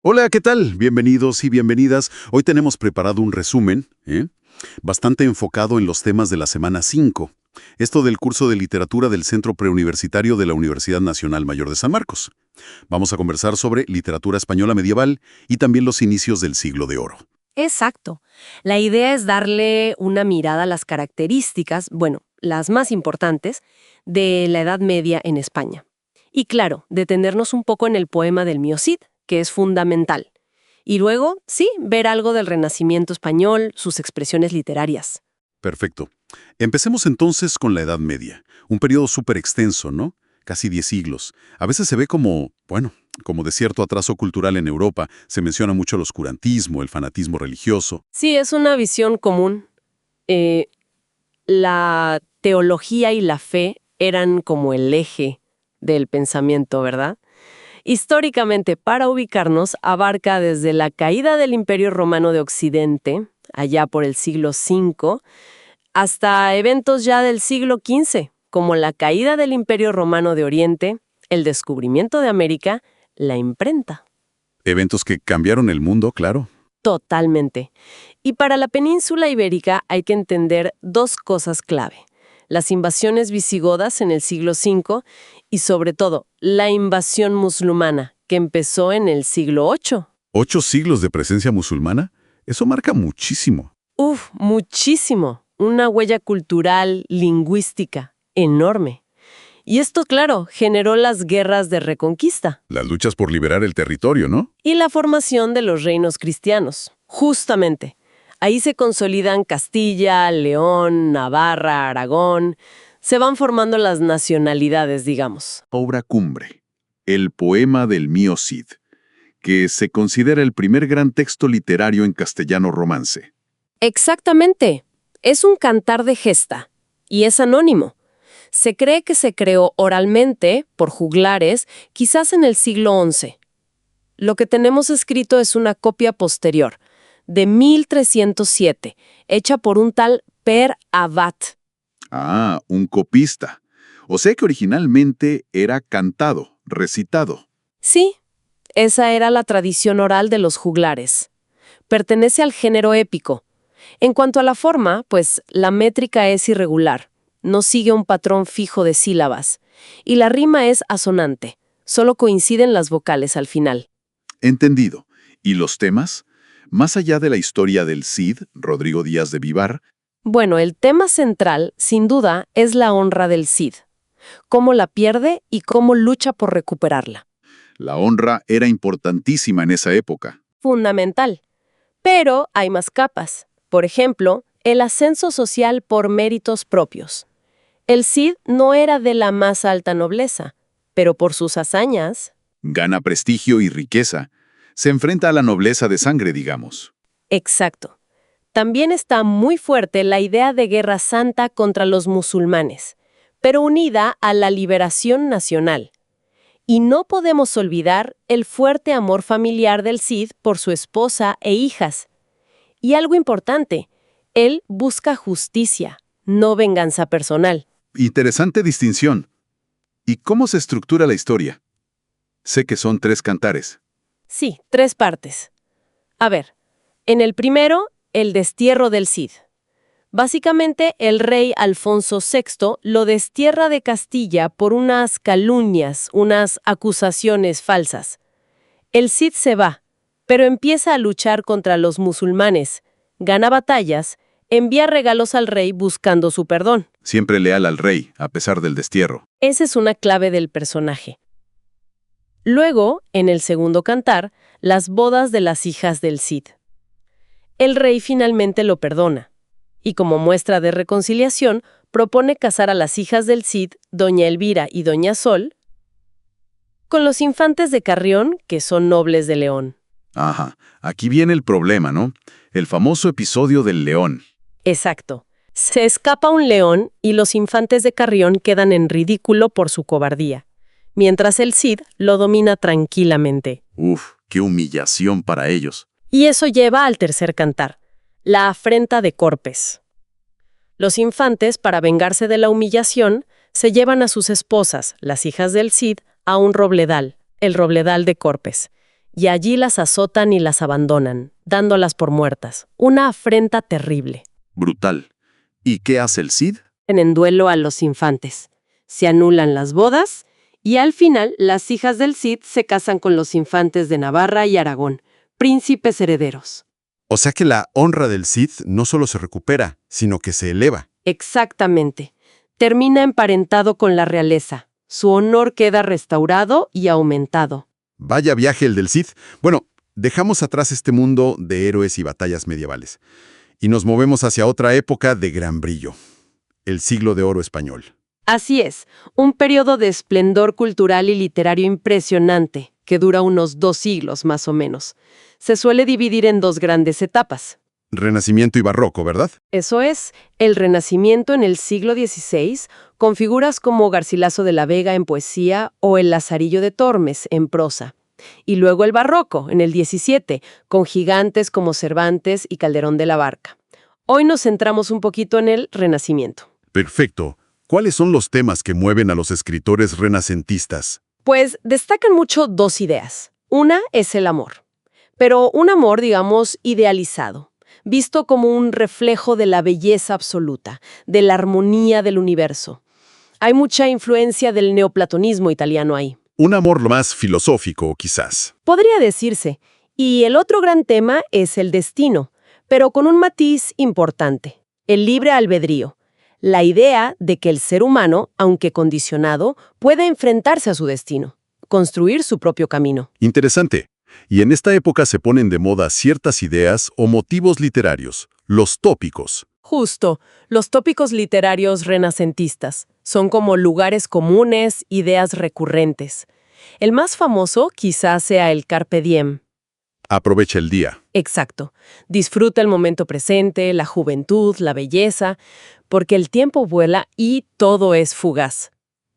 Hola, ¿qué tal? Bienvenidos y bienvenidas. Hoy tenemos preparado un resumen, bastante enfocado en los temas de la semana 5. Esto del curso de literatura del Centro Preuniversitario de la Universidad Nacional Mayor de San Marcos. Vamos a conversar sobre literatura española medieval y también los inicios del Siglo de Oro. Exacto. La idea es darle una mirada a las características, bueno, las más importantes, de la Edad Media en España. Y claro, detenernos un poco en el poema del Mío Cid, que es fundamental. Y luego, sí, ver algo del Renacimiento español, sus expresiones literarias. Perfecto. Empecemos entonces con la Edad Media. Un periodo súper extenso, ¿no? Casi 10 siglos. A veces se ve como, como de cierto atraso cultural en Europa. Se menciona mucho el oscurantismo, el fanatismo religioso. Sí, es una visión común. La teología y la fe eran como el eje del pensamiento, ¿verdad? Históricamente, para ubicarnos, abarca desde la caída del Imperio Romano de Occidente, allá por el siglo V, hasta eventos ya del siglo XV, como la caída del Imperio Romano de Oriente, el descubrimiento de América, la imprenta. Eventos que cambiaron el mundo, claro. Totalmente. Y para la península ibérica hay que entender dos cosas clave: las invasiones visigodas en el siglo V y, sobre todo, la invasión musulmana, que empezó en el siglo VIII. 8 siglos de presencia musulmana, eso marca muchísimo. Muchísimo. Una huella cultural, lingüística, enorme. Y esto, claro, generó las guerras de reconquista. Las luchas por liberar el territorio, ¿no? Y la formación de los reinos cristianos. Justamente. Ahí se consolidan Castilla, León, Navarra, Aragón. Se van formando las nacionalidades, digamos. Obra cumbre, el poema del Mío Cid, que se considera el primer gran texto literario en castellano romance. Exactamente. Es un cantar de gesta. Y es anónimo. Se cree que se creó oralmente, por juglares, quizás en el siglo XI. Lo que tenemos escrito es una copia posterior, de 1307, hecha por un tal Per Abad. Ah, un copista. O sea que originalmente era cantado, recitado. Sí, esa era la tradición oral de los juglares. Pertenece al género épico. En cuanto a la forma, pues la métrica es irregular. No sigue un patrón fijo de sílabas. Y la rima es asonante. Solo coinciden las vocales al final. Entendido. ¿Y los temas? Más allá de la historia del Cid, Rodrigo Díaz de Vivar, Bueno, el tema central, sin duda, es la honra del Cid. Cómo la pierde y cómo lucha por recuperarla. la honra era importantísima en esa época. Fundamental. Pero hay más capas. Por ejemplo, el ascenso social por méritos propios. El Cid no era de la más alta nobleza, pero por sus hazañas... Gana prestigio y riqueza. Se enfrenta a la nobleza de sangre, digamos. Exacto. También está muy fuerte la idea de guerra santa contra los musulmanes, pero unida a la liberación nacional. Y no podemos olvidar el fuerte amor familiar del Cid por su esposa e hijas. Y algo importante, él busca justicia, no venganza personal. Interesante distinción. ¿Y cómo se estructura la historia? Sé que son 3 cantares. Sí, 3 partes. A ver, en el primero, el destierro del Cid. Básicamente, el rey Alfonso VI lo destierra de Castilla por unas calumnias, unas acusaciones falsas. El Cid se va, pero empieza a luchar contra los musulmanes, gana batallas, envía regalos al rey buscando su perdón. Siempre leal al rey, a pesar del destierro. Esa es una clave del personaje. Luego, en el segundo cantar, las bodas de las hijas del Cid. El rey finalmente lo perdona, y como muestra de reconciliación, propone casar a las hijas del Cid, doña Elvira y doña Sol, con los infantes de Carrión, que son nobles de León. Ajá, aquí viene el problema, ¿no? El famoso episodio del león. Exacto. Se escapa un león y los infantes de Carrión quedan en ridículo por su cobardía, mientras el Cid lo domina tranquilamente. Uf, qué humillación para ellos. Y eso lleva al tercer cantar, la afrenta de Corpes. Los infantes, para vengarse de la humillación, se llevan a sus esposas, las hijas del Cid, a un robledal, el robledal de Corpes, y allí las azotan y las abandonan, dándolas por muertas. Una afrenta terrible. Brutal. ¿Y qué hace el Cid? En duelo a los infantes. Se anulan las bodas y al final las hijas del Cid se casan con los infantes de Navarra y Aragón, príncipes herederos. O sea que la honra del Cid no solo se recupera, sino que se eleva. Exactamente. Termina emparentado con la realeza. Su honor queda restaurado y aumentado. Vaya viaje el del Cid. Bueno, dejamos atrás este mundo de héroes y batallas medievales y nos movemos hacia otra época de gran brillo, el Siglo de Oro español. Así es, un periodo de esplendor cultural y literario impresionante, que dura unos 2 siglos más o menos. Se suele dividir en 2 grandes etapas. Renacimiento y Barroco, ¿verdad? Eso es, el Renacimiento en el siglo XVI, con figuras como Garcilaso de la Vega en poesía o el Lazarillo de Tormes en prosa. Y luego el Barroco, en el XVII, con gigantes como Cervantes y Calderón de la Barca. Hoy nos centramos un poquito en el Renacimiento. Perfecto. ¿Cuáles son los temas que mueven a los escritores renacentistas? Pues destacan mucho 2 ideas. Una es el amor, pero un amor, digamos, idealizado, visto como un reflejo de la belleza absoluta, de la armonía del universo. Hay mucha influencia del neoplatonismo italiano ahí. Un amor lo más filosófico, quizás. Podría decirse. Y el otro gran tema es el destino, pero con un matiz importante, el libre albedrío. La idea de que el ser humano, aunque condicionado, puede enfrentarse a su destino, construir su propio camino. Interesante. Y en esta época se ponen de moda ciertas ideas o motivos literarios, los tópicos. Justo, los tópicos literarios renacentistas son como lugares comunes, ideas recurrentes. El más famoso quizás sea el Carpe Diem. Aprovecha el día. Exacto. Disfruta el momento presente, la juventud, la belleza, porque el tiempo vuela y todo es fugaz.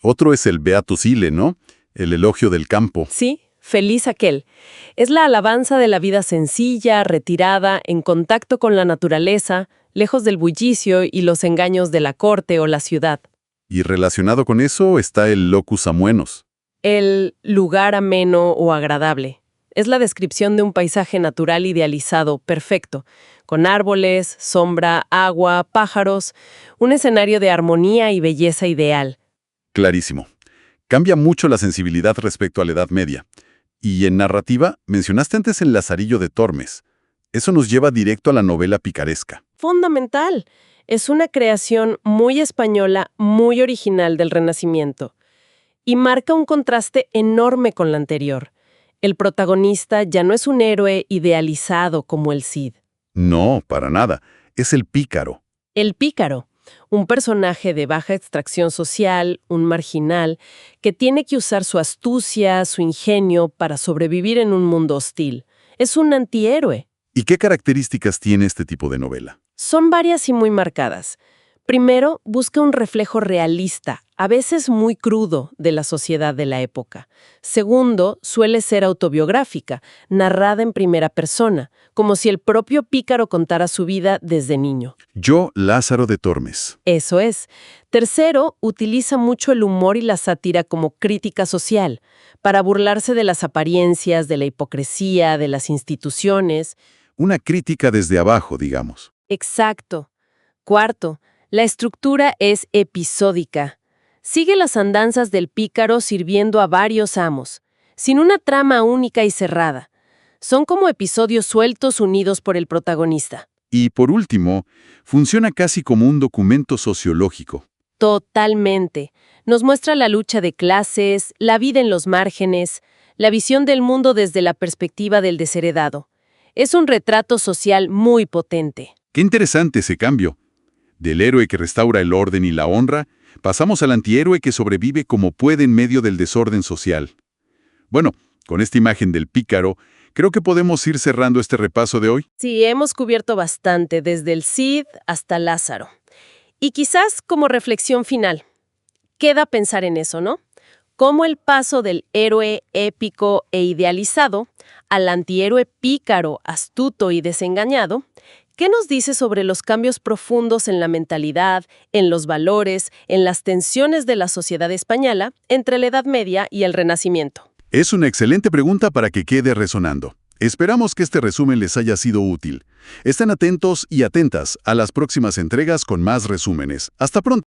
Otro es el Beatus Ille, ¿no? El elogio del campo. Sí, feliz aquel. Es la alabanza de la vida sencilla, retirada, en contacto con la naturaleza, lejos del bullicio y los engaños de la corte o la ciudad. Y relacionado con eso está el locus amoenos. El lugar ameno o agradable. Es la descripción de un paisaje natural idealizado, perfecto, con árboles, sombra, agua, pájaros, un escenario de armonía y belleza ideal. Clarísimo. Cambia mucho la sensibilidad respecto a la Edad Media. Y en narrativa, mencionaste antes el Lazarillo de Tormes. Eso nos lleva directo a la novela picaresca. Fundamental. Es una creación muy española, muy original del Renacimiento. Y marca un contraste enorme con la anterior. El protagonista ya no es un héroe idealizado como el Cid. No, para nada. Es el pícaro. El pícaro, un personaje de baja extracción social, un marginal, que tiene que usar su astucia, su ingenio para sobrevivir en un mundo hostil. Es un antihéroe. ¿Y qué características tiene este tipo de novela? Son varias y muy marcadas. Primero, busca un reflejo realista, a veces muy crudo, de la sociedad de la época. Segundo, suele ser autobiográfica, narrada en primera persona, como si el propio pícaro contara su vida desde niño. Yo, Lázaro de Tormes. Eso es. Tercero, utiliza mucho el humor y la sátira como crítica social, para burlarse de las apariencias, de la hipocresía, de las instituciones. Una crítica desde abajo, digamos. Exacto. Cuarto, la estructura es episódica. Sigue las andanzas del pícaro sirviendo a varios amos, sin una trama única y cerrada. Son como episodios sueltos unidos por el protagonista. Y por último, funciona casi como un documento sociológico. Totalmente. Nos muestra la lucha de clases, la vida en los márgenes, la visión del mundo desde la perspectiva del desheredado. Es un retrato social muy potente. Qué interesante ese cambio. Del héroe que restaura el orden y la honra, pasamos al antihéroe que sobrevive como puede en medio del desorden social. Bueno, con esta imagen del pícaro, creo que podemos ir cerrando este repaso de hoy. Sí, hemos cubierto bastante, desde el Cid hasta Lázaro. Y quizás como reflexión final, queda pensar en eso, ¿no? Cómo el paso del héroe épico e idealizado al antihéroe pícaro, astuto y desengañado, ¿qué nos dice sobre los cambios profundos en la mentalidad, en los valores, en las tensiones de la sociedad española entre la Edad Media y el Renacimiento? Es una excelente pregunta para que quede resonando. Esperamos que este resumen les haya sido útil. Estén atentos y atentas a las próximas entregas con más resúmenes. Hasta pronto.